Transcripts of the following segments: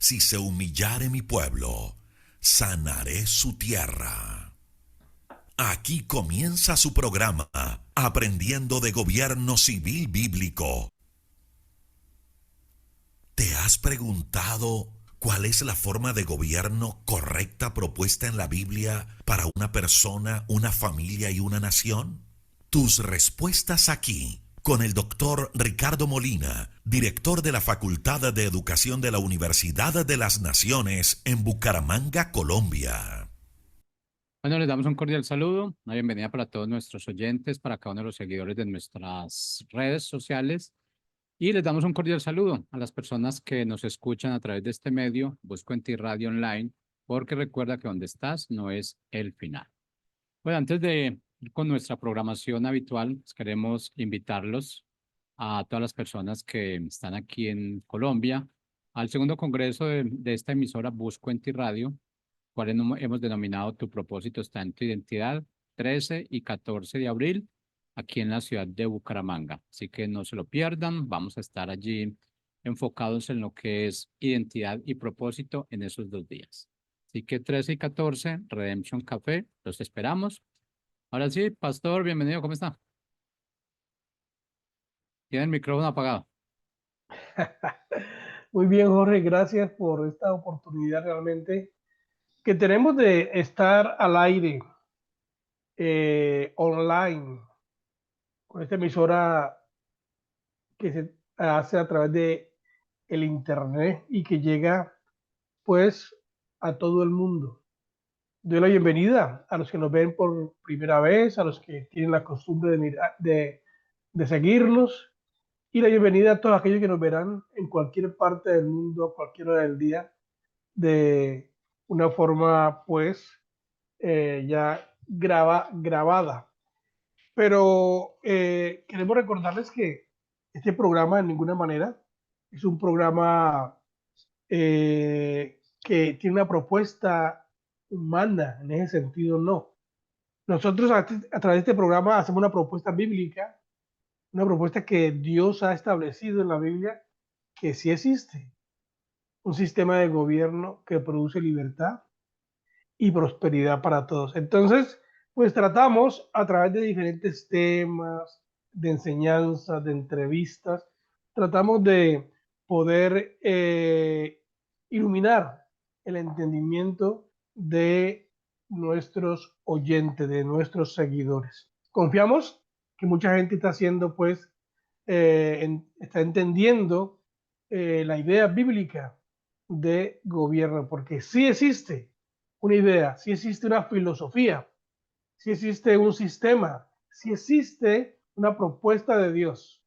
Si se humillare mi pueblo, sanaré su tierra. Aquí comienza su programa, Aprendiendo de Gobierno Civil Bíblico. ¿Te has preguntado cuál es la forma de gobierno correcta propuesta en la Biblia para una persona, una familia y una nación? Tus respuestas aquí, con el doctor Ricardo Molina, director de la Facultad de Educación de la Universidad de las Naciones en Bucaramanga, Colombia. Bueno, les damos un cordial saludo, una bienvenida para todos nuestros oyentes, para cada uno de los seguidores de nuestras redes sociales y les damos un cordial saludo a las personas que nos escuchan a través de este medio, Busco en Ti Radio Online, porque recuerda que donde estás no es el final. Bueno, antes de ir con nuestra programación habitual, pues queremos invitarlos a todas las personas que están aquí en Colombia al segundo congreso de esta emisora Busco en Ti Radio, cual hemos denominado Tu propósito está en tu identidad, 13 y 14 de abril, aquí en la ciudad de Bucaramanga. Así que no se lo pierdan, vamos a estar allí enfocados en lo que es identidad y propósito en esos 2 días. Así que 13 y 14, Redemption Café, los esperamos. Ahora sí, Pastor, bienvenido, ¿cómo está? Tiene el micrófono apagado. Muy bien, Jorge, gracias por esta oportunidad realmente que tenemos de estar al aire online con esta emisora que se hace a través de el internet y que llega pues a todo el mundo. Doy la bienvenida a los que nos ven por primera vez, a los que tienen la costumbre de seguirnos y la bienvenida a todos aquellos que nos verán en cualquier parte del mundo, a cualquier hora del día de una forma pues ya grabada. Pero queremos recordarles que este programa en ninguna manera es un programa que tiene una propuesta humana, en ese sentido no. Nosotros a través de este programa hacemos una propuesta bíblica, una propuesta que Dios ha establecido en la Biblia, que sí existe, un sistema de gobierno que produce libertad y prosperidad para todos. Entonces, pues tratamos a través de diferentes temas, de enseñanzas, de entrevistas, tratamos de poder iluminar el entendimiento de nuestros oyentes, de nuestros seguidores. Confiamos que mucha gente está haciendo, pues, está entendiendo la idea bíblica de gobierno, porque sí existe una idea, si existe una filosofía, si existe un sistema, si existe una propuesta de Dios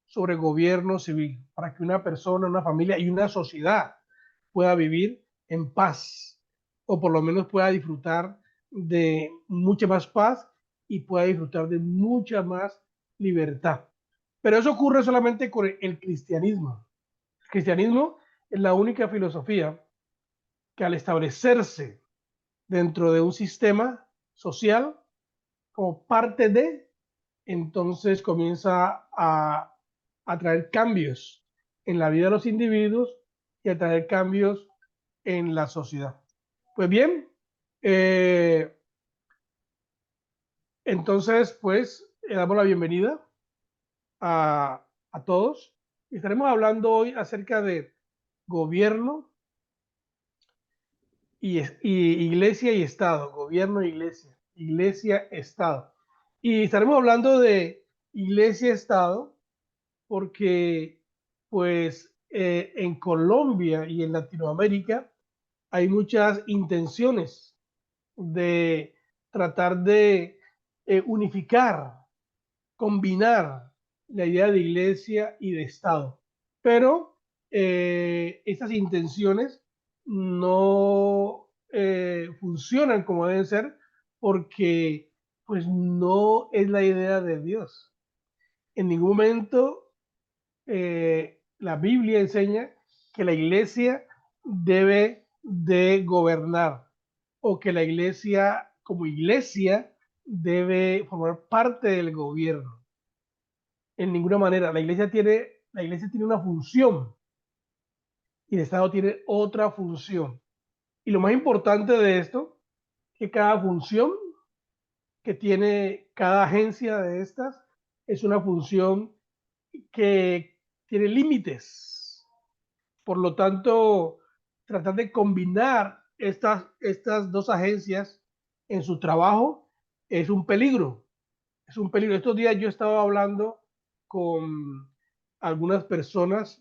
sobre gobierno civil para que una persona, una familia y una sociedad pueda vivir en paz o por lo menos pueda disfrutar de mucha más paz y pueda disfrutar de mucha más libertad. Pero eso ocurre solamente con el cristianismo. El cristianismo es la única filosofía que al establecerse dentro de un sistema social como parte de, entonces comienza a traer cambios en la vida de los individuos y a traer cambios en la sociedad. Pues bien, eh, entonces pues le damos la bienvenida a todos y estaremos hablando hoy acerca de gobierno y iglesia y Estado, gobierno e iglesia, iglesia, Estado. Y estaremos hablando de iglesia-Estado porque, pues, en Colombia y en Latinoamérica hay muchas intenciones de tratar de unificar, combinar la idea de iglesia y de Estado. Pero estas intenciones no funcionan como deben ser porque pues no es la idea de Dios. En ningún momento la Biblia enseña que la iglesia debe de gobernar o que la iglesia como iglesia debe formar parte del gobierno. En ninguna manera. La iglesia tiene una función y el Estado tiene otra función. Y lo más importante de esto, que cada función que tiene cada agencia de estas es una función que tiene límites. Por lo tanto, tratar de combinar estas dos agencias en su trabajo es un peligro. Es un peligro. Estos días yo estaba hablando con algunas personas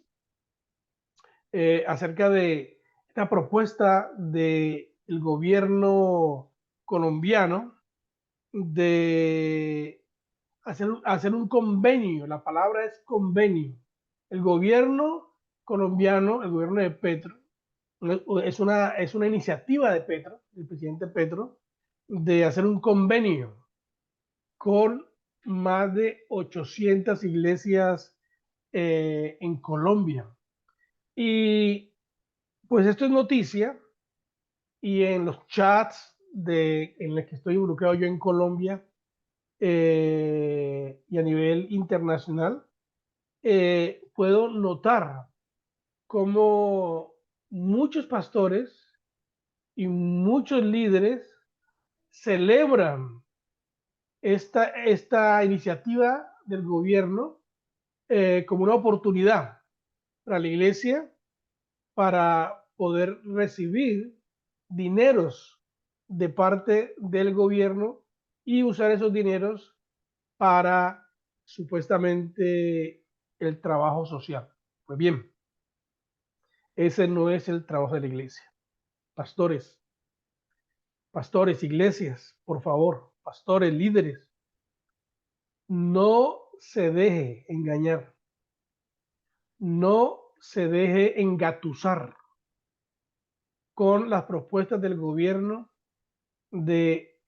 acerca de esta propuesta del gobierno colombiano de hacer un convenio. La palabra es convenio. El gobierno colombiano, el gobierno de Petro, es una iniciativa de Petro, del presidente Petro, de hacer un convenio con más de 800 iglesias en Colombia. Y pues esto es noticia, y en los chats en los que estoy involucrado yo en Colombia y a nivel internacional, puedo notar cómo muchos pastores y muchos líderes celebran esta iniciativa del gobierno como una oportunidad para la iglesia para poder recibir dineros de parte del gobierno y usar esos dineros para supuestamente el trabajo social. Pues bien, ese no es el trabajo de la iglesia. Pastores, pastores, iglesias, por favor, pastores, líderes, no se deje engañar, no se deje engatusar con las propuestas del gobierno de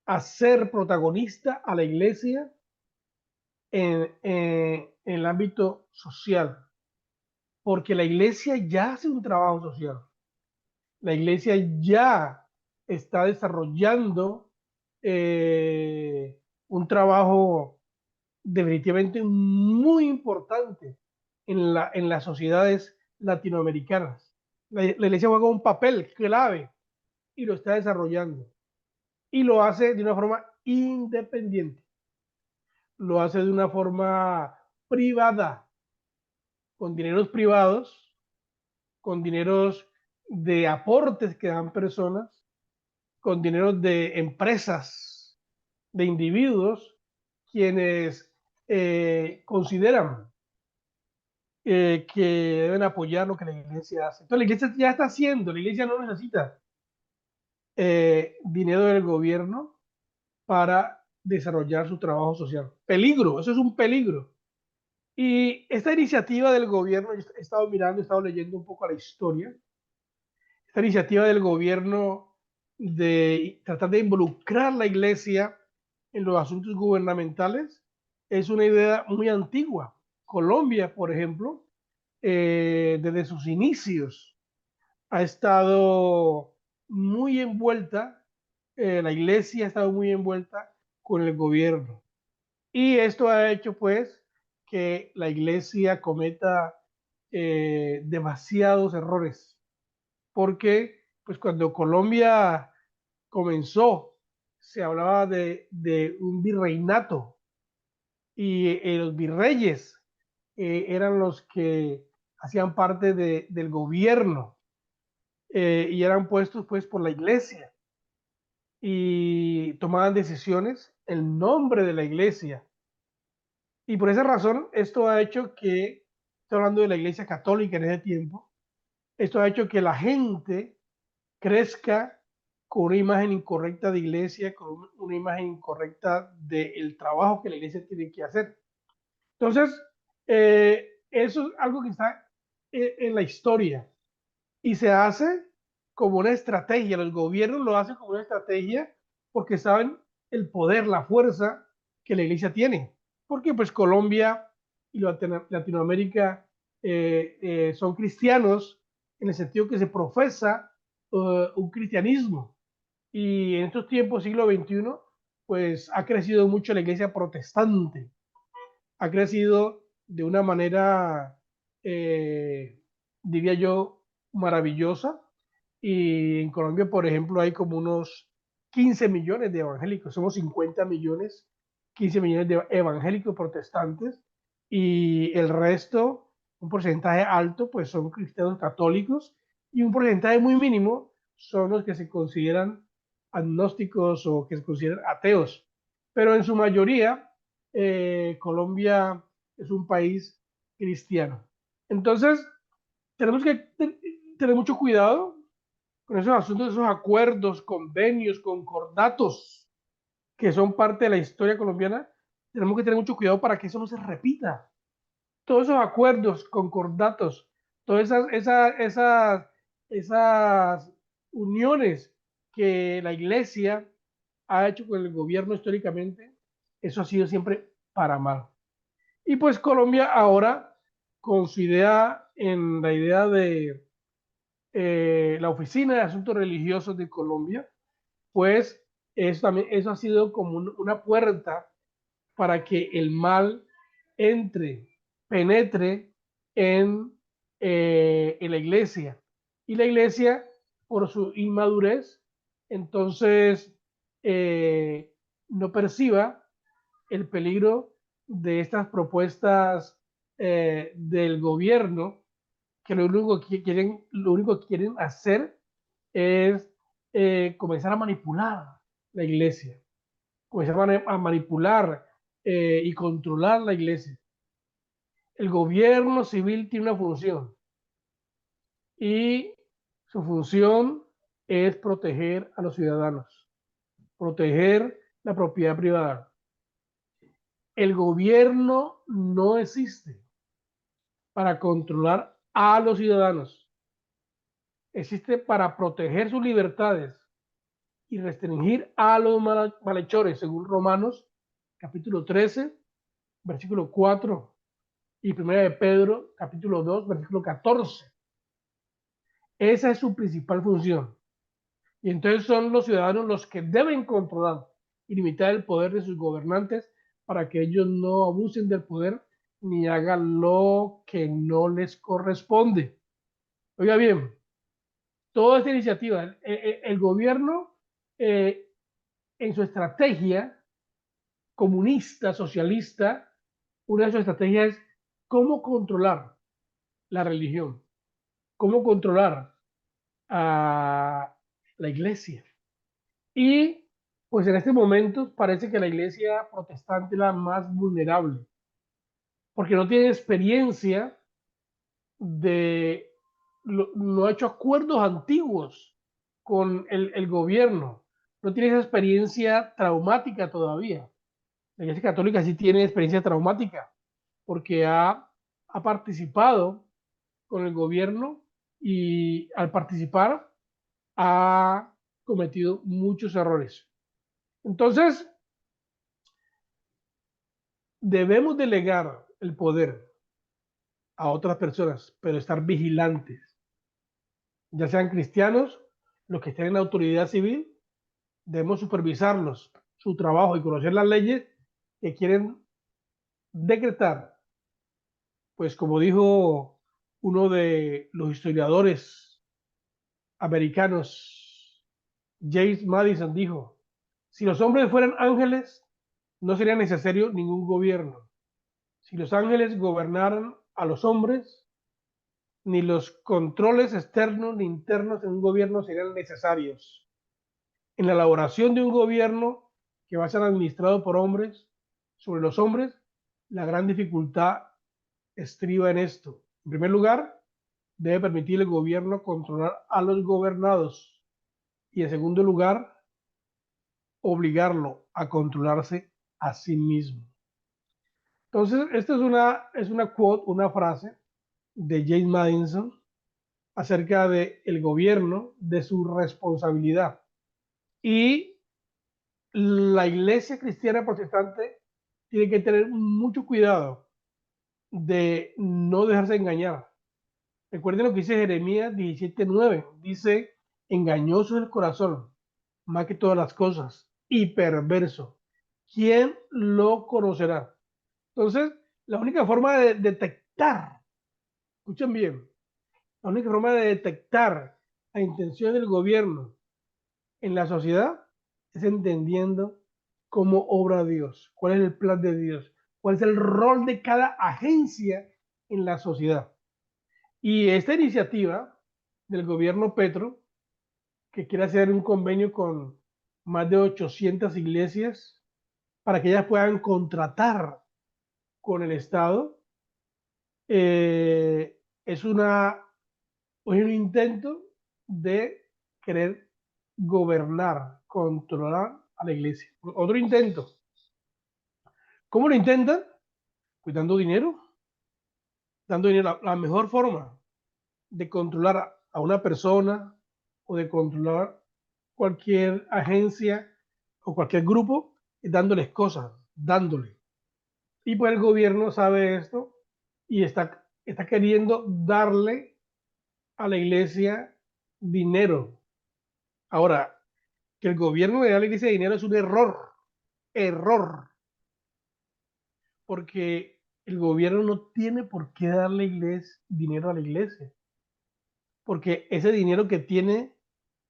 hacer protagonista a la iglesia en el ámbito social, porque la iglesia ya hace un trabajo social, la iglesia ya está desarrollando un trabajo definitivamente muy importante en las sociedades latinoamericanas. La iglesia juega un papel clave y lo está desarrollando. Y lo hace de una forma independiente. Lo hace de una forma privada, con dineros privados, con dineros de aportes que dan personas, con dineros de empresas, de individuos, quienes consideran que deben apoyar lo que la iglesia hace. Entonces la iglesia ya está haciendo, la iglesia no necesita dinero del gobierno para desarrollar su trabajo social. Peligro, eso es un peligro. Y esta iniciativa del gobierno, yo he estado mirando, he estado leyendo un poco la historia, esta iniciativa del gobierno de tratar de involucrar la iglesia en los asuntos gubernamentales es una idea muy antigua. Colombia, por ejemplo, desde sus inicios ha estado muy envuelta, la iglesia ha estado muy envuelta con el gobierno. Y esto ha hecho pues que la iglesia cometa demasiados errores, porque pues cuando Colombia comenzó se hablaba de un virreinato y los virreyes eran los que hacían parte del gobierno y eran puestos pues por la iglesia y tomaban decisiones en nombre de la iglesia. Y por esa razón esto ha hecho que, estoy hablando de la iglesia católica en ese tiempo, esto ha hecho que la gente crezca con una imagen incorrecta de iglesia, con una imagen incorrecta del trabajo que la iglesia tiene que hacer. Entonces, eso es algo que está en la historia y se hace como una estrategia. Los gobiernos lo hacen como una estrategia porque saben el poder, la fuerza que la iglesia tiene. Porque pues Colombia y Latinoamérica son cristianos en el sentido que se profesa un cristianismo. Y en estos tiempos, siglo XXI, pues ha crecido mucho la iglesia protestante. Ha crecido de una manera diría yo, maravillosa. Y en Colombia, por ejemplo, hay como unos 15 millones de evangélicos, somos 50 millones, 15 millones de evangélicos protestantes, y el resto, un porcentaje alto, pues son cristianos católicos, y un porcentaje muy mínimo son los que se consideran agnósticos o que se consideran ateos. Pero en su mayoría, Colombia es un país cristiano. Entonces, tenemos que tener mucho cuidado con esos asuntos, esos acuerdos, convenios, concordatos que son parte de la historia colombiana. Tenemos que tener mucho cuidado para que eso no se repita. Todos esos acuerdos, concordatos, todas esas uniones que la iglesia ha hecho con el gobierno históricamente, eso ha sido siempre para mal. Y pues Colombia ahora, con su idea, en la idea de la Oficina de Asuntos Religiosos de Colombia, pues eso ha sido como una puerta para que el mal entre, penetre en la iglesia. Y la iglesia, por su inmadurez, entonces no perciba el peligro de estas propuestas del gobierno, que lo único que quieren hacer es comenzar a manipular la iglesia, comenzar a manipular y controlar la iglesia. El gobierno civil tiene una función y su función es proteger a los ciudadanos, proteger la propiedad privada. El gobierno no existe para controlar a los ciudadanos, existe para proteger sus libertades y restringir a los malhechores, según Romanos capítulo 13, versículo 4 y Primera de Pedro capítulo 2, versículo 14. Esa es su principal función. Y entonces son los ciudadanos los que deben controlar y limitar el poder de sus gobernantes para que ellos no abusen del poder ni hagan lo que no les corresponde. Oiga bien, toda esta iniciativa, el gobierno en su estrategia comunista, socialista, una de sus estrategias es cómo controlar la religión, cómo controlar a la iglesia. Y pues en este momento parece que la iglesia protestante es la más vulnerable, porque no tiene experiencia no ha hecho acuerdos antiguos con el gobierno, no tiene esa experiencia traumática todavía. La iglesia católica sí tiene experiencia traumática, porque ha participado con el gobierno y al participar ha cometido muchos errores. Entonces, debemos delegar el poder a otras personas, pero estar vigilantes, ya sean cristianos, los que estén en la autoridad civil, debemos supervisarlos, su trabajo y conocer las leyes que quieren decretar. Pues como dijo uno de los historiadores americanos, James Madison, dijo, si los hombres fueran ángeles, no sería necesario ningún gobierno. Si los ángeles gobernaran a los hombres, ni los controles externos ni internos en un gobierno serían necesarios. En la elaboración de un gobierno que va a ser administrado por hombres, sobre los hombres, la gran dificultad estriba en esto. En primer lugar, debe permitir el gobierno controlar a los gobernados y en segundo lugar, obligarlo a controlarse a sí mismo. Entonces, esta es una quote, una frase de James Madison acerca del gobierno, de su responsabilidad. Y la iglesia cristiana protestante tiene que tener mucho cuidado de no dejarse engañar. Recuerden lo que dice Jeremías 17:9. Dice, engañoso es el corazón, más que todas las cosas, y perverso. ¿Quién lo conocerá? Entonces, la única forma de detectar, escuchen bien, La única forma de detectar la intención del gobierno en la sociedad es entendiendo cómo obra Dios, cuál es el plan de Dios, cuál es el rol de cada agencia en la sociedad. Y esta iniciativa del gobierno Petro, que quiere hacer un convenio con más de 800 iglesias para que ellas puedan contratar con el Estado, es un intento de querer gobernar, controlar a la iglesia. Otro intento. ¿Cómo lo intentan? Pues dando dinero. Dando dinero. La mejor forma de controlar a una persona o de controlar cualquier agencia o cualquier grupo es dándoles cosas, dándole. Y pues el gobierno sabe esto y está queriendo darle a la iglesia dinero. Ahora, que el gobierno le dé a la iglesia dinero es un error, porque el gobierno no tiene por qué darle dinero a la iglesia, porque ese dinero que tiene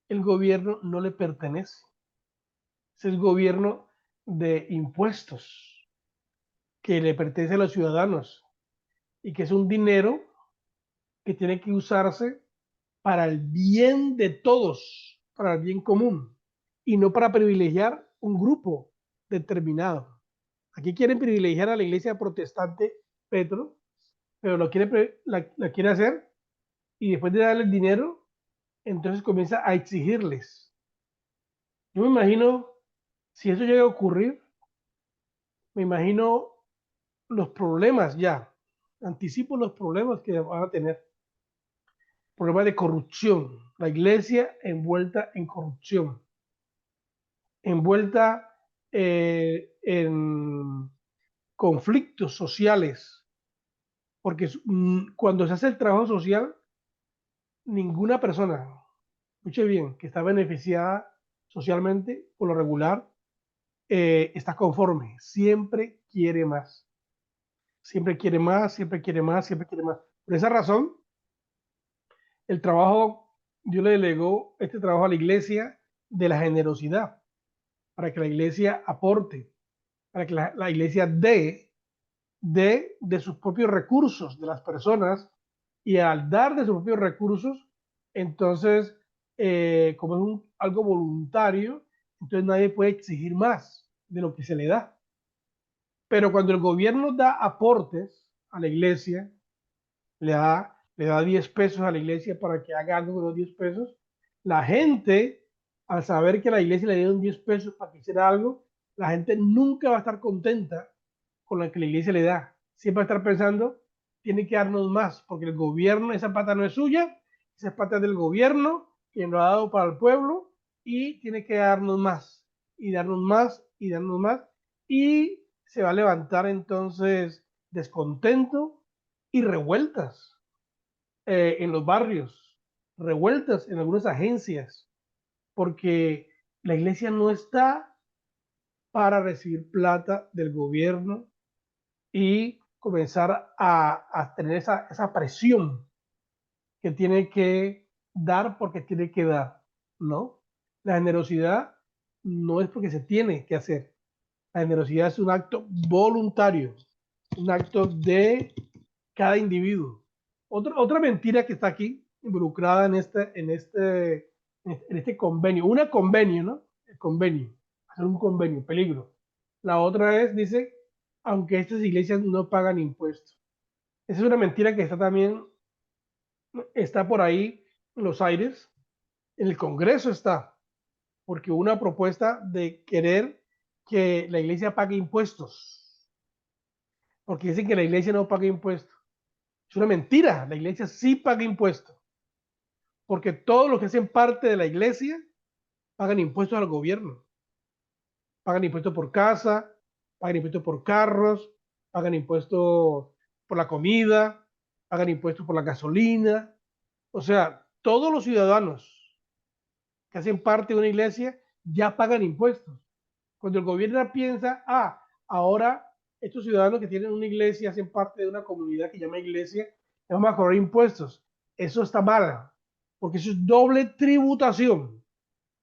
el gobierno no le pertenece. Es el gobierno de impuestos que le pertenece a los ciudadanos y que es un dinero que tiene que usarse para el bien de todos, para el bien común, y no para privilegiar un grupo determinado. Aquí quieren privilegiar a la iglesia protestante Petro, pero la quiere hacer y después de darle el dinero, entonces comienza a exigirles. Yo me imagino, si eso llega a ocurrir, me imagino los problemas ya, anticipo los problemas que van a tener. Problemas de corrupción, la iglesia envuelta en corrupción, envuelta en conflictos sociales, porque cuando se hace el trabajo social, ninguna persona, escuche bien, que está beneficiada socialmente, por lo regular, está conforme, siempre quiere más, siempre quiere más, siempre quiere más, siempre quiere más. Por esa razón, el trabajo, Dios le delegó este trabajo a la iglesia de la generosidad, para que la iglesia aporte, para que la iglesia de sus propios recursos de las personas, y al dar de sus propios recursos, entonces, como es algo voluntario, entonces nadie puede exigir más de lo que se le da. Pero cuando el gobierno da aportes a la iglesia, le da 10 pesos a la iglesia para que haga algo con los 10 pesos, la gente, al saber que la iglesia le dieron 10 pesos para que hiciera algo, la gente nunca va a estar contenta con lo que la iglesia le da. Siempre va a estar pensando, tiene que darnos más, porque el gobierno, esa plata no es suya, esa plata es del gobierno, quien lo ha dado para el pueblo, y tiene que darnos más, y darnos más, y darnos más, y se va a levantar entonces descontento y revueltas en los barrios, revueltas en algunas agencias, porque la iglesia no está para recibir plata del gobierno y comenzar a tener esa presión que tiene que dar porque tiene que dar, ¿no? La generosidad no es porque se tiene que hacer. La generosidad es un acto voluntario, un acto de cada individuo. Otra mentira que está aquí involucrada en este convenio, una convenio, ¿no? El convenio, hacer un convenio, peligro. La otra es, dice, aunque estas iglesias no pagan impuestos. Esa es una mentira que está por ahí en los aires, en el Congreso está, porque hubo una propuesta de querer que la iglesia pague impuestos, porque dicen que la iglesia no paga impuestos. Es una mentira, la iglesia sí paga impuestos, porque todos los que hacen parte de la iglesia pagan impuestos al gobierno. Pagan impuestos por casa, pagan impuestos por carros, pagan impuestos por la comida, pagan impuestos por la gasolina. O sea, todos los ciudadanos que hacen parte de una iglesia ya pagan impuestos. Cuando el gobierno piensa, ahora estos ciudadanos que tienen una iglesia hacen parte de una comunidad que llama iglesia, les vamos a cobrar impuestos. Eso está mal, porque eso es doble tributación.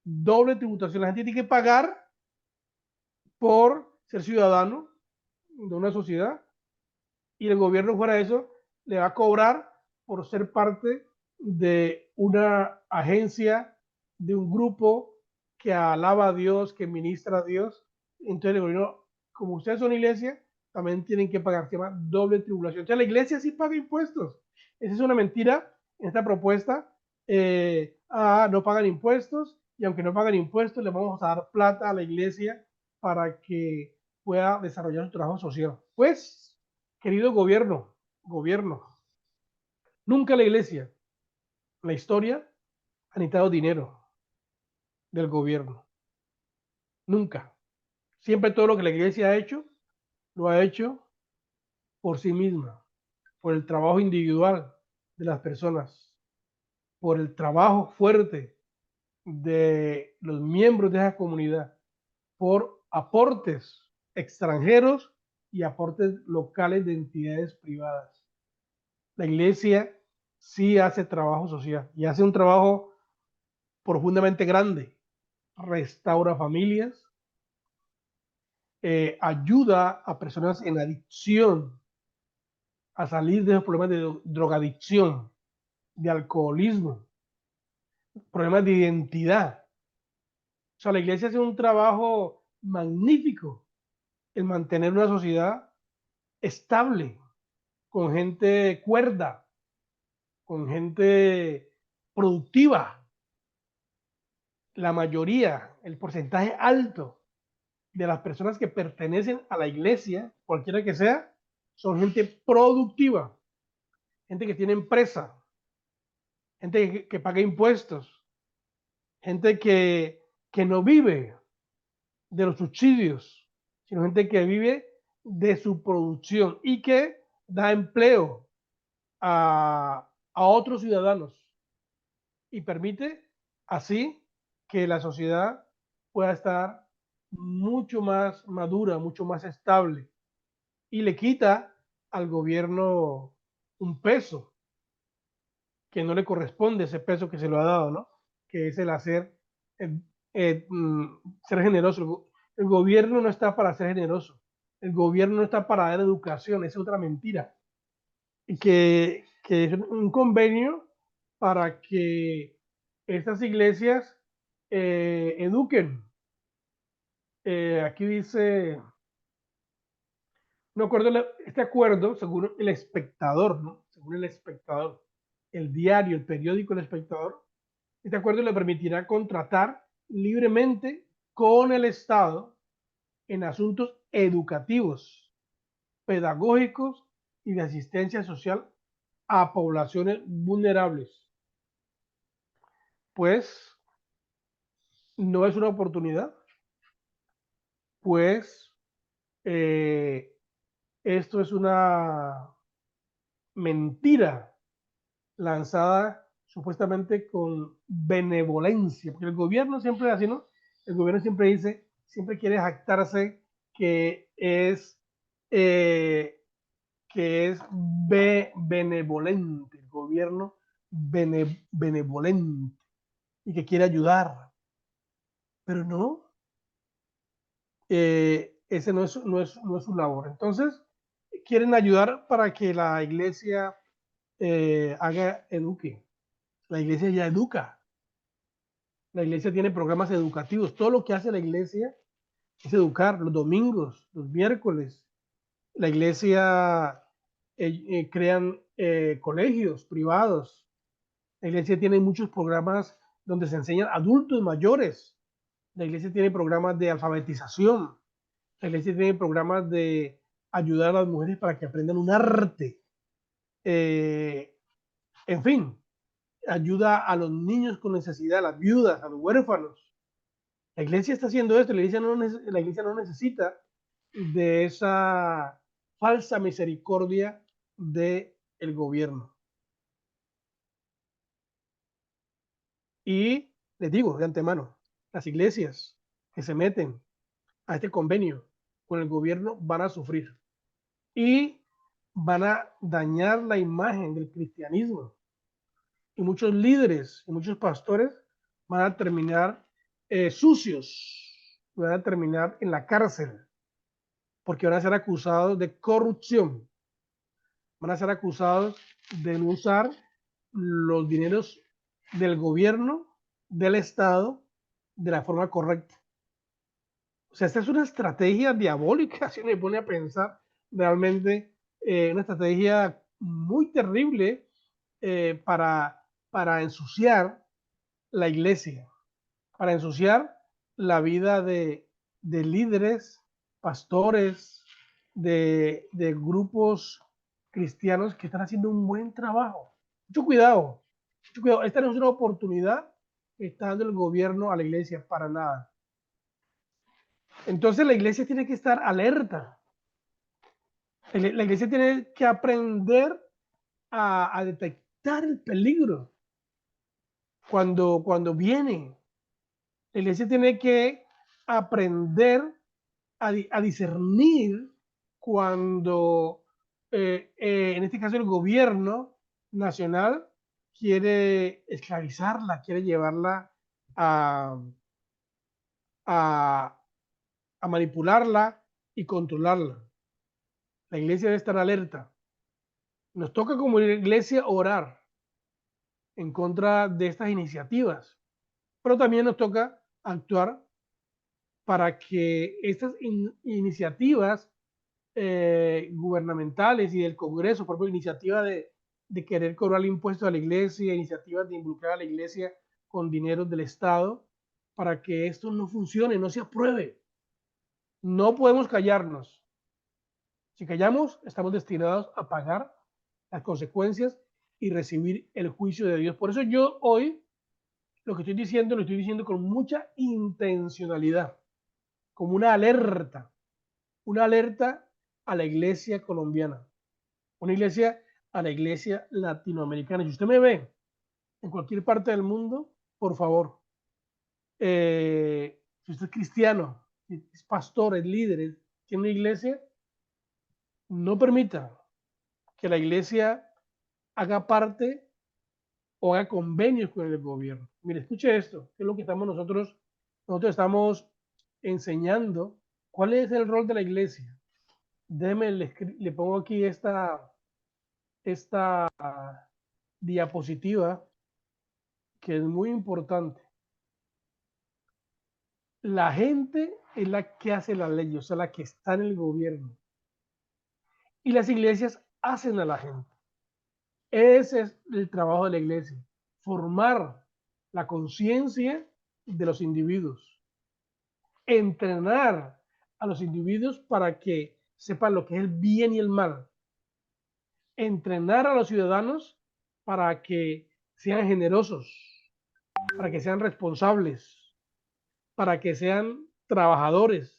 Doble tributación. La gente tiene que pagar por ser ciudadano de una sociedad y el gobierno fuera de eso le va a cobrar por ser parte de una agencia, de un grupo que alaba a Dios, que ministra a Dios. Entonces el gobierno, como ustedes son iglesia, también tienen que pagar, se llama doble tribulación. O sea, la iglesia sí paga impuestos. Esa es una mentira en esta propuesta. No pagan impuestos y aunque no pagan impuestos, le vamos a dar plata a la iglesia para que pueda desarrollar su trabajo social. Pues, querido gobierno, nunca la iglesia, la historia, ha necesitado dinero del gobierno. Nunca. Siempre todo lo que la iglesia ha hecho, lo ha hecho por sí misma, por el trabajo individual de las personas, por el trabajo fuerte de los miembros de esa comunidad, por aportes extranjeros y aportes locales de entidades privadas. La iglesia sí hace trabajo social y hace un trabajo profundamente grande. Restaura familias, ayuda a personas en adicción a salir de los problemas de drogadicción, de alcoholismo, problemas de identidad. O sea, la iglesia hace un trabajo magnífico en mantener una sociedad estable, con gente cuerda, con gente productiva. La mayoría, el porcentaje alto de las personas que pertenecen a la iglesia, cualquiera que sea, son gente productiva, gente que tiene empresa, gente que paga impuestos, gente que no vive de los subsidios, sino gente que vive de su producción y que da empleo a otros ciudadanos y permite así que la sociedad pueda estar mucho más madura, mucho más estable y le quita al gobierno un peso que no le corresponde, ese peso que se lo ha dado, ¿no? Que es el hacer, eh, ser generoso. El gobierno no está para ser generoso, el gobierno no está para dar educación, es otra mentira. Y que es un convenio para que estas iglesias eduquen. Aquí dice, no acuerdo, este acuerdo, según el espectador, ¿no? Según el espectador, el diario, el periódico El Espectador, este acuerdo le permitirá contratar libremente con el Estado en asuntos educativos, pedagógicos y de asistencia social a poblaciones vulnerables. Pues no es una oportunidad, pues esto es una mentira lanzada supuestamente con benevolencia, porque el gobierno siempre así, ¿no? El gobierno siempre dice, siempre quiere jactarse que es, eh, benevolente, el gobierno benevolente y que quiere ayudar, pero no, ese no es su labor. Entonces, quieren ayudar para que la iglesia eduque. La iglesia ya educa. La iglesia tiene programas educativos. Todo lo que hace la iglesia es educar los domingos, los miércoles. La iglesia crean colegios privados. La iglesia tiene muchos programas donde se enseñan adultos mayores. La iglesia tiene programas de alfabetización. La iglesia tiene programas de ayudar a las mujeres para que aprendan un arte. En fin, ayuda a los niños con necesidad, a las viudas, a los huérfanos. La iglesia está haciendo esto, la iglesia no necesita de esa falsa misericordia del gobierno. Y les digo de antemano, las iglesias que se meten a este convenio con el gobierno van a sufrir y van a dañar la imagen del cristianismo. y muchos líderes y muchos pastores van a terminar sucios, van a terminar en la cárcel, porque van a ser acusados de corrupción, van a ser acusados de no usar los dineros del gobierno, del Estado, de la forma correcta. O sea, esta es una estrategia diabólica, si me pone a pensar, realmente una estrategia muy terrible para ensuciar la iglesia, para ensuciar la vida de líderes, pastores, de grupos cristianos que están haciendo un buen trabajo. Mucho cuidado, mucho cuidado. Esta no es una oportunidad que está dando el gobierno a la iglesia, para nada. Entonces la iglesia tiene que estar alerta. La iglesia tiene que aprender a detectar el peligro cuando viene. La iglesia tiene que aprender a discernir cuando, en este caso, el gobierno nacional quiere esclavizarla, quiere llevarla a, a, a manipularla y controlarla. La iglesia debe estar alerta. Nos toca como iglesia orar en contra de estas iniciativas, pero también nos toca actuar para que estas iniciativas gubernamentales y del Congreso, por ejemplo, iniciativa de querer cobrar impuestos a la iglesia, iniciativas de involucrar a la iglesia con dinero del Estado, para que esto no funcione, no se apruebe. No podemos callarnos. Si callamos, estamos destinados a pagar las consecuencias y recibir el juicio de Dios. Por eso yo hoy lo que estoy diciendo, lo estoy diciendo con mucha intencionalidad, como una alerta a la iglesia colombiana, una iglesia a la iglesia latinoamericana. Si usted me ve en cualquier parte del mundo, por favor, si usted es cristiano, si es pastor, es líder, tiene una iglesia, no permita que la iglesia haga parte o haga convenios con el gobierno. Mire, escuche esto, que es lo que nosotros estamos enseñando. ¿Cuál es el rol de la iglesia? Déjeme, le pongo aquí esta diapositiva que es muy importante. La gente es la que hace la ley, o sea, la que está en el gobierno. Y las iglesias hacen a la gente. Ese es el trabajo de la iglesia, formar la conciencia de los individuos, entrenar a los individuos para que sepan lo que es el bien y el mal, entrenar a los ciudadanos para que sean generosos, para que sean responsables, para que sean trabajadores,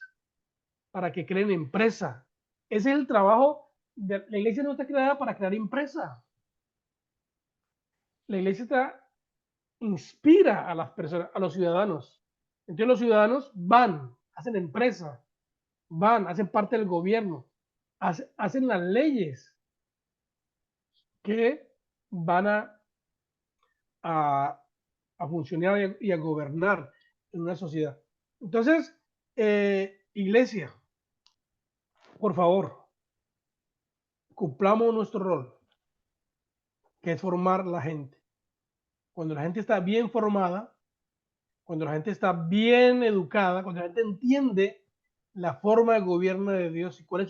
para que creen empresa. Ese es el trabajo. La iglesia no está creada para crear empresa. La iglesia inspira a las personas, a los ciudadanos. Entonces los ciudadanos van, hacen empresa, van, hacen parte del gobierno, hacen las leyes que van a, a funcionar y a gobernar en una sociedad. Entonces, iglesia, por favor, cumplamos nuestro rol, que es formar la gente. Cuando la gente está bien formada, cuando la gente está bien educada, cuando la gente entiende la forma de gobierno de Dios y cuál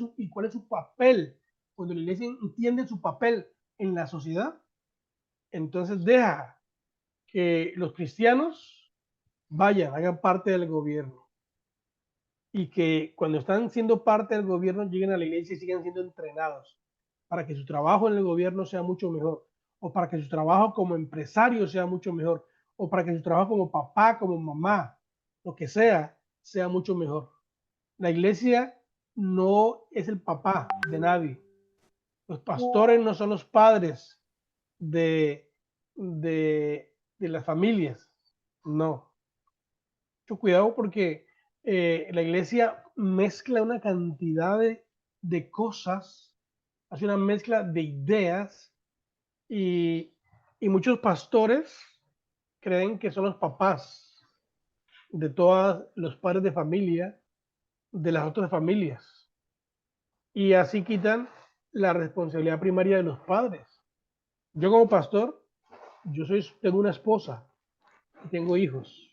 es su papel, cuando la iglesia entiende su papel en la sociedad, entonces deja que los cristianos vayan, hagan parte del gobierno. Y que cuando están siendo parte del gobierno lleguen a la iglesia y sigan siendo entrenados para que su trabajo en el gobierno sea mucho mejor, o para que su trabajo como empresario sea mucho mejor, o para que su trabajo como papá, como mamá, lo que sea mucho mejor. La iglesia no es el papá de nadie. Los pastores no son los padres de, de las familias. No. Mucho cuidado porque la iglesia mezcla una cantidad de cosas, hace una mezcla de ideas y Y muchos pastores creen que son los papás de todos los padres de familia de las otras familias. Y así quitan la responsabilidad primaria de los padres. Yo como pastor, tengo una esposa y tengo hijos.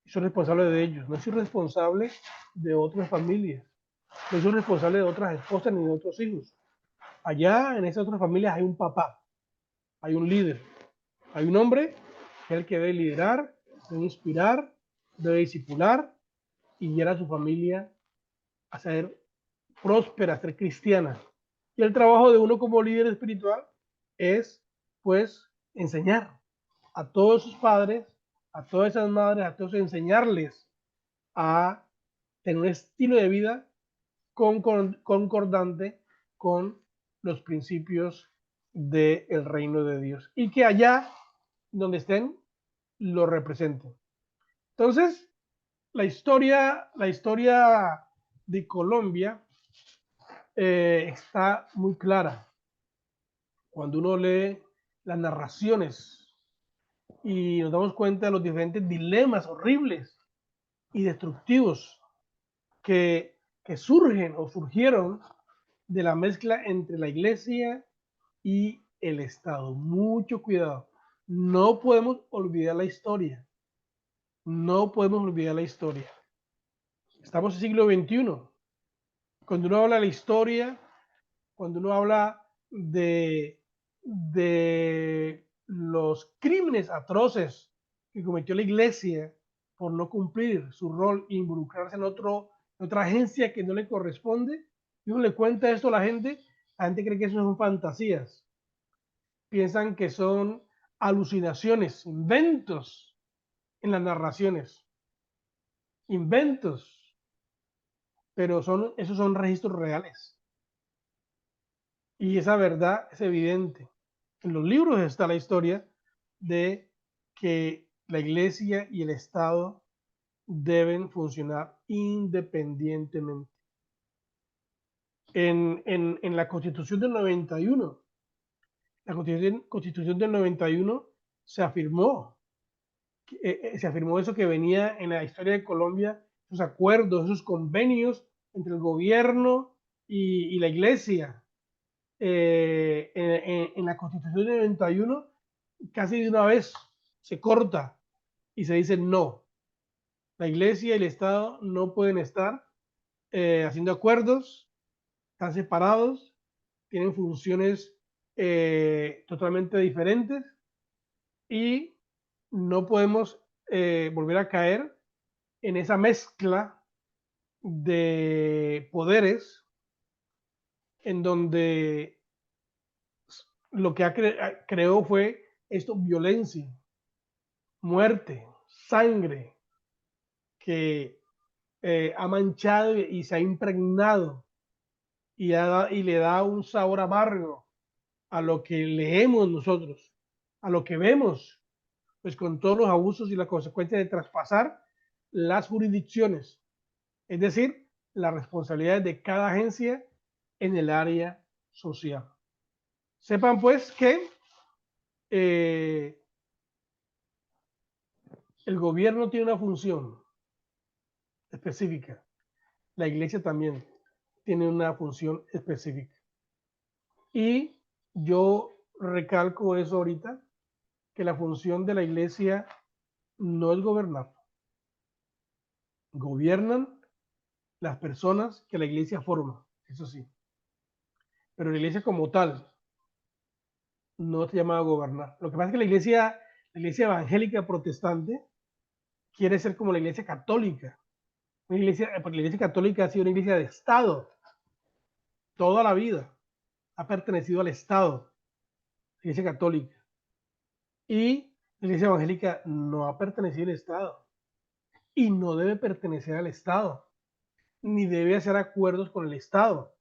Y soy responsable de ellos. No soy responsable de otras familias. No soy responsable de otras esposas ni de otros hijos. Allá en esas otras familias hay un papá, hay un líder, hay un hombre que es el que debe liderar, debe inspirar, debe discipular y guiar a su familia a ser próspera, a ser cristiana. Y el trabajo de uno como líder espiritual es, pues, enseñar a todos sus padres, a todas esas madres, a todos enseñarles a tener un estilo de vida concordante con los principios del reino de Dios y que allá donde estén lo representen. Entonces, la historia de Colombia está muy clara cuando uno lee las narraciones y nos damos cuenta de los diferentes dilemas horribles y destructivos que surgen o surgieron de la mezcla entre la iglesia y el Estado. Mucho cuidado. No podemos olvidar la historia. No podemos olvidar la historia. Estamos en el siglo XXI. Cuando uno habla de la historia, cuando uno habla de los crímenes atroces que cometió la iglesia por no cumplir su rol e involucrarse en otra agencia que no le corresponde, y uno le cuenta esto a la gente cree que eso son fantasías, piensan que son alucinaciones, inventos en las narraciones, inventos, pero esos son registros reales. Y esa verdad es evidente. En los libros está la historia de que la iglesia y el Estado deben funcionar independientemente. En la Constitución del 91, la Constitución del 91 se afirmó eso que venía en la historia de Colombia, esos acuerdos, esos convenios entre el gobierno y la iglesia. En la Constitución del 91 casi de una vez se corta y se dice no, la iglesia y el Estado no pueden estar haciendo acuerdos, están separados, tienen funciones totalmente diferentes y no podemos volver a caer en esa mezcla de poderes en donde lo que creó fue esto, violencia, muerte, sangre, que ha manchado y se ha impregnado y le da un sabor amargo a lo que leemos nosotros, a lo que vemos, pues con todos los abusos y las consecuencias de traspasar las jurisdicciones, es decir, las responsabilidades de cada agencia en el área social. Sepan pues que el gobierno tiene una función específica, la iglesia también tiene una función específica. Y yo recalco eso ahorita, que la función de la iglesia no es gobernar. Gobiernan las personas que la iglesia forma, eso sí. Pero la iglesia como tal no está llamada a gobernar. Lo que pasa es que la iglesia evangélica protestante quiere ser como la iglesia católica. Porque la iglesia católica ha sido una iglesia de Estado toda la vida. Ha pertenecido al Estado, la iglesia católica. Y la iglesia evangélica no ha pertenecido al Estado. Y no debe pertenecer al Estado. Ni debe hacer acuerdos con el Estado.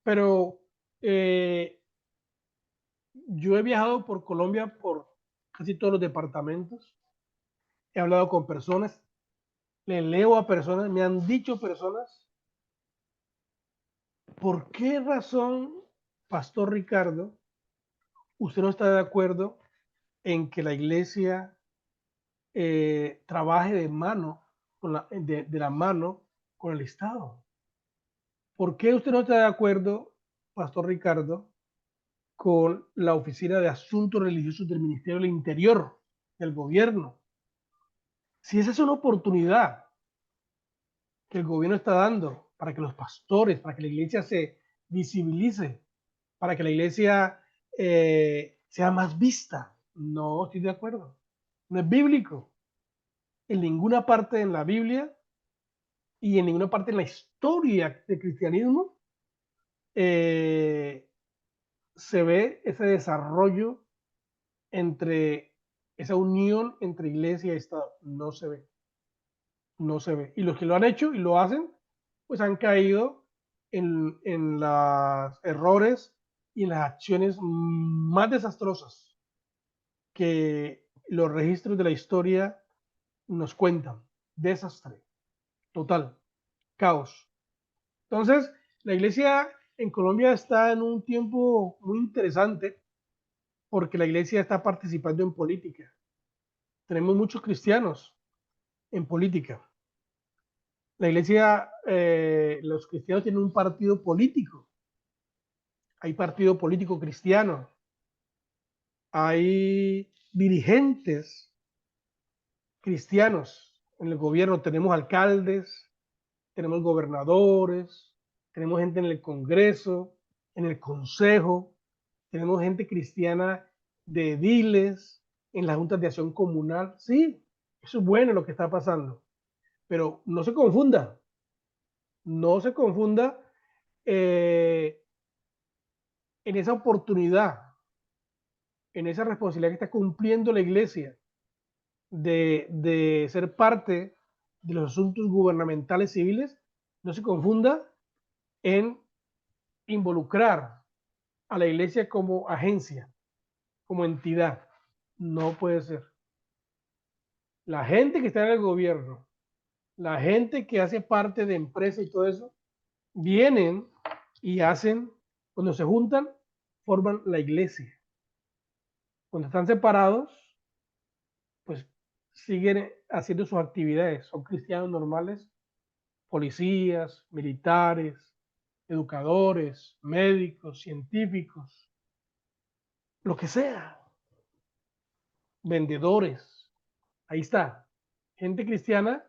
Pero yo he viajado por Colombia, por casi todos los departamentos. He hablado con personas, le leo a personas, me han dicho personas, ¿por qué razón, Pastor Ricardo, usted no está de acuerdo en que la iglesia trabaje de la mano con el Estado. ¿Por qué usted no está de acuerdo, Pastor Ricardo, con la Oficina de Asuntos Religiosos del Ministerio del Interior del gobierno? Si esa es una oportunidad que el gobierno está dando para que los pastores, para que la iglesia se visibilice, para que la iglesia sea más vista. No estoy de acuerdo. No es bíblico. En ninguna parte en la Biblia y en ninguna parte en la historia del cristianismo eh, se ve ese desarrollo entre esa unión entre iglesia y Estado. No se ve. No se ve. Y los que lo han hecho y lo hacen, pues han caído en los errores y en las acciones más desastrosas que los registros de la historia nos cuentan. Desastre, total, caos. Entonces, la iglesia en Colombia está en un tiempo muy interesante porque la iglesia está participando en política. Tenemos muchos cristianos en política. La iglesia, los cristianos tienen un partido político. Hay partido político cristiano. Hay dirigentes cristianos en el gobierno. Tenemos alcaldes, tenemos gobernadores, tenemos gente en el Congreso, en el Consejo, tenemos gente cristiana de ediles, en las juntas de acción comunal. Sí, eso es bueno lo que está pasando. Pero no se confunda, no se confunda en esa oportunidad, en esa responsabilidad que está cumpliendo la iglesia de ser parte de los asuntos gubernamentales civiles, no se confunda en involucrar a la iglesia como agencia, como entidad. No puede ser. La gente que está en el gobierno, la gente que hace parte de empresas y todo eso, vienen y hacen, cuando se juntan, forman la iglesia. Cuando están separados, pues siguen haciendo sus actividades. Son cristianos normales, policías, militares, educadores, médicos, científicos, lo que sea, vendedores. Ahí está. Gente cristiana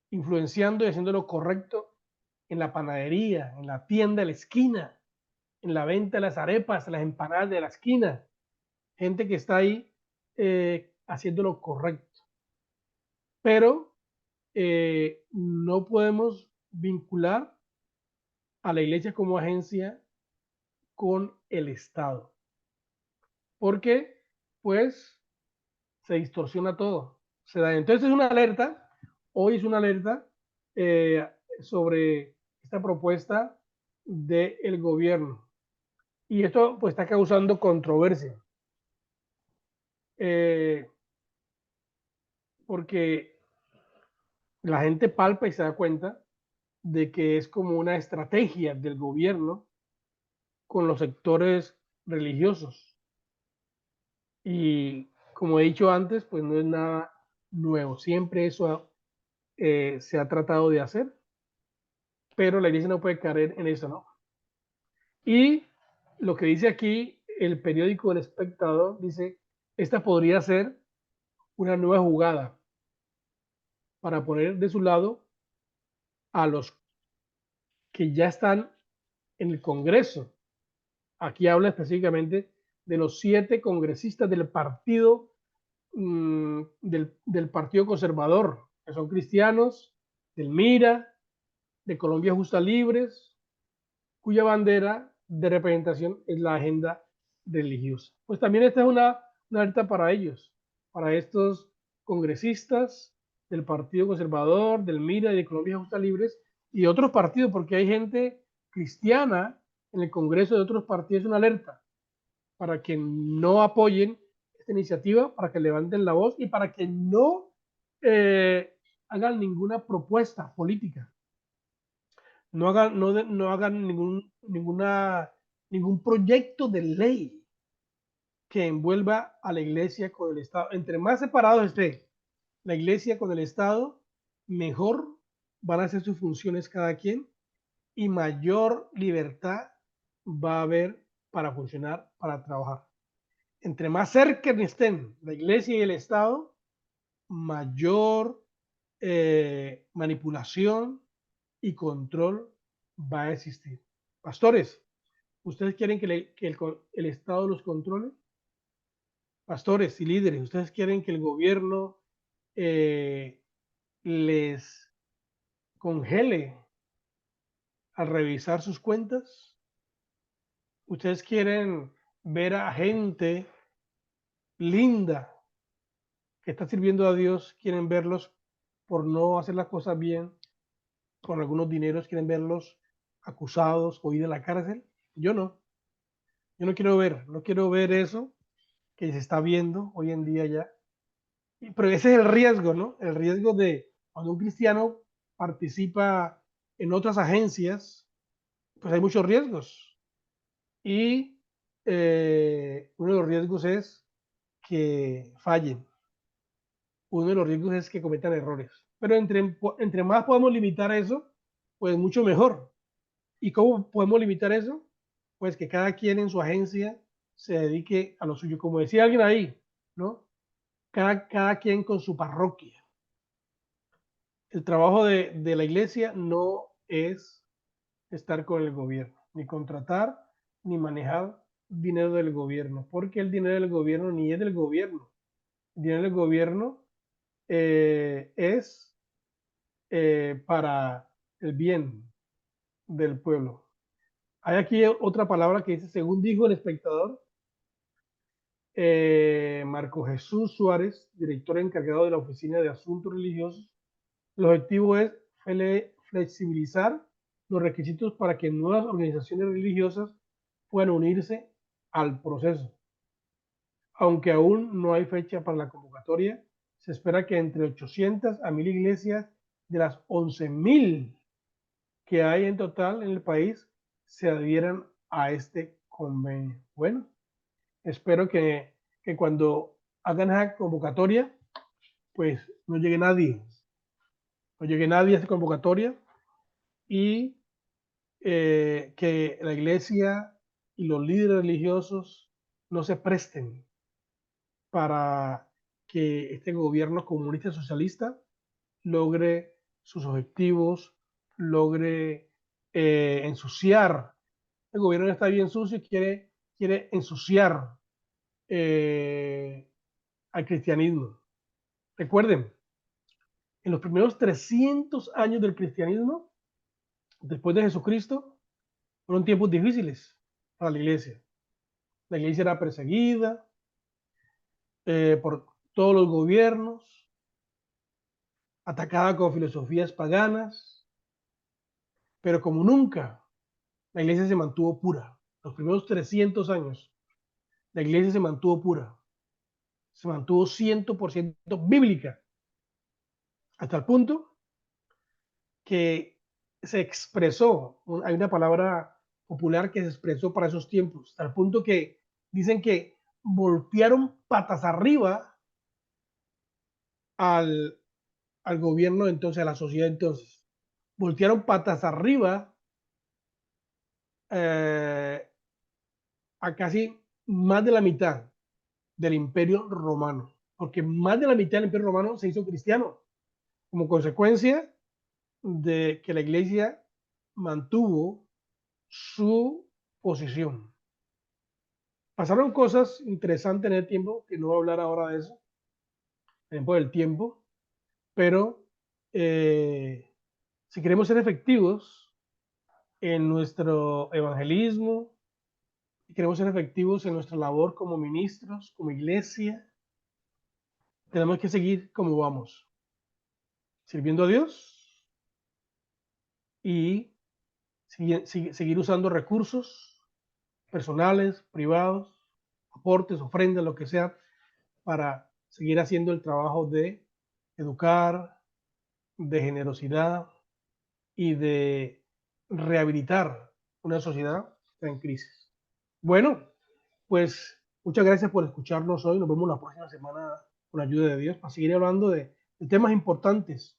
influenciando y haciendo lo correcto en la panadería, en la tienda de la esquina, en la venta de las arepas, las empanadas de la esquina. Gente que está ahí haciendo lo correcto. Pero no podemos vincular a la iglesia como agencia con el Estado, porque pues se distorsiona todo, se da. Entonces es una alerta, hoy es una alerta eh, sobre esta propuesta del gobierno y esto pues está causando controversia eh, porque la gente palpa y se da cuenta de que es como una estrategia del gobierno con los sectores religiosos. Y como he dicho antes, pues no es nada nuevo. Siempre eso se ha tratado de hacer, pero la iglesia no puede caer en eso, ¿no? Y lo que dice aquí el periódico El Espectador, dice, esta podría ser una nueva jugada para poner de su lado a los que ya están en el Congreso. Aquí habla específicamente de los 7 congresistas del partido del Partido Conservador, que son cristianos, del MIRA, de Colombia Justa Libres, cuya bandera de representación es la agenda religiosa. Pues también esta es una alerta para ellos, para estos congresistas del Partido Conservador, del MIRA y de Colombia Justa Libres y otros partidos, porque hay gente cristiana en el Congreso de otros partidos, es una alerta para que no apoyen esta iniciativa, para que levanten la voz y para que no hagan ninguna propuesta política, no hagan ningún proyecto de ley que envuelva a la iglesia con el Estado. Entre más separados esté la iglesia con el Estado, mejor van a ser sus funciones cada quien y mayor libertad va a haber para funcionar, para trabajar. Entre más cerca estén la iglesia y el Estado, mayor manipulación y control va a existir. Pastores, ¿ustedes quieren que el Estado los controle? Pastores y líderes, ¿ustedes quieren que el gobierno les congele al revisar sus cuentas? ¿Ustedes quieren ver a gente linda que está sirviendo a Dios, quieren verlos por no hacer las cosas bien, con algunos dineros, quieren verlos acusados o ir a la cárcel? Yo no. Yo no quiero ver eso que se está viendo hoy en día ya. Pero ese es el riesgo, ¿no? El riesgo de cuando un cristiano participa en otras agencias, pues hay muchos riesgos. Y uno de los riesgos es que fallen. Uno de los riesgos es que cometan errores. Pero entre más podamos limitar eso, pues mucho mejor. ¿Y cómo podemos limitar eso? Pues que cada quien en su agencia se dedique a lo suyo. Como decía alguien ahí, ¿no? Cada quien con su parroquia. El trabajo de la iglesia no es estar con el gobierno, ni contratar, ni manejar dinero del gobierno, porque el dinero del gobierno ni es del gobierno. El dinero del gobierno es para el bien del pueblo. Hay aquí otra palabra que dice, según dijo el espectador, Marco Jesús Suárez, director encargado de la Oficina de Asuntos Religiosos, el objetivo es flexibilizar los requisitos para que nuevas organizaciones religiosas puedan unirse al proceso. Aunque aún no hay fecha para la convocatoria, se espera que entre 800 a 1000 iglesias de las 11.000 que hay en total en el país se adhieran a este convenio. Bueno, espero que cuando hagan esa convocatoria, pues no llegue nadie a esta convocatoria y que la iglesia y los líderes religiosos no se presten para que este gobierno comunista socialista logre sus objetivos, logre ensuciar. El gobierno está bien sucio y quiere ensuciar al cristianismo. Recuerden, en los primeros 300 años del cristianismo, después de Jesucristo, fueron tiempos difíciles para la iglesia. La iglesia era perseguida por todos los gobiernos, atacada con filosofías paganas, pero como nunca, la iglesia se mantuvo pura. Los primeros 300 años, la iglesia se mantuvo pura, se mantuvo 100% bíblica, hasta el punto que se expresó, hay una palabra popular que se expresó para esos tiempos, hasta el punto que dicen que voltearon patas arriba al, al gobierno entonces, a la sociedad entonces. Voltearon patas arriba a casi más de la mitad del Imperio Romano, porque más de la mitad del Imperio Romano se hizo cristiano, como consecuencia de que la iglesia mantuvo su posición. Pasaron cosas interesantes en el tiempo, que no voy a hablar ahora de eso, tiempo del tiempo, pero si queremos ser efectivos en nuestro evangelismo, si queremos ser efectivos en nuestra labor como ministros, como iglesia, tenemos que seguir como vamos, sirviendo a Dios y seguir usando recursos personales, privados, aportes, ofrendas, lo que sea, para seguir haciendo el trabajo de educar, de generosidad y de rehabilitar una sociedad que está en crisis. Bueno, pues Muchas gracias por escucharnos hoy. Nos vemos la próxima semana con la ayuda de Dios para seguir hablando de temas importantes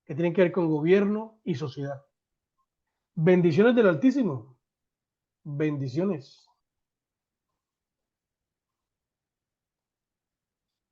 que tienen que ver con gobierno y sociedad. Bendiciones del Altísimo. Bendiciones.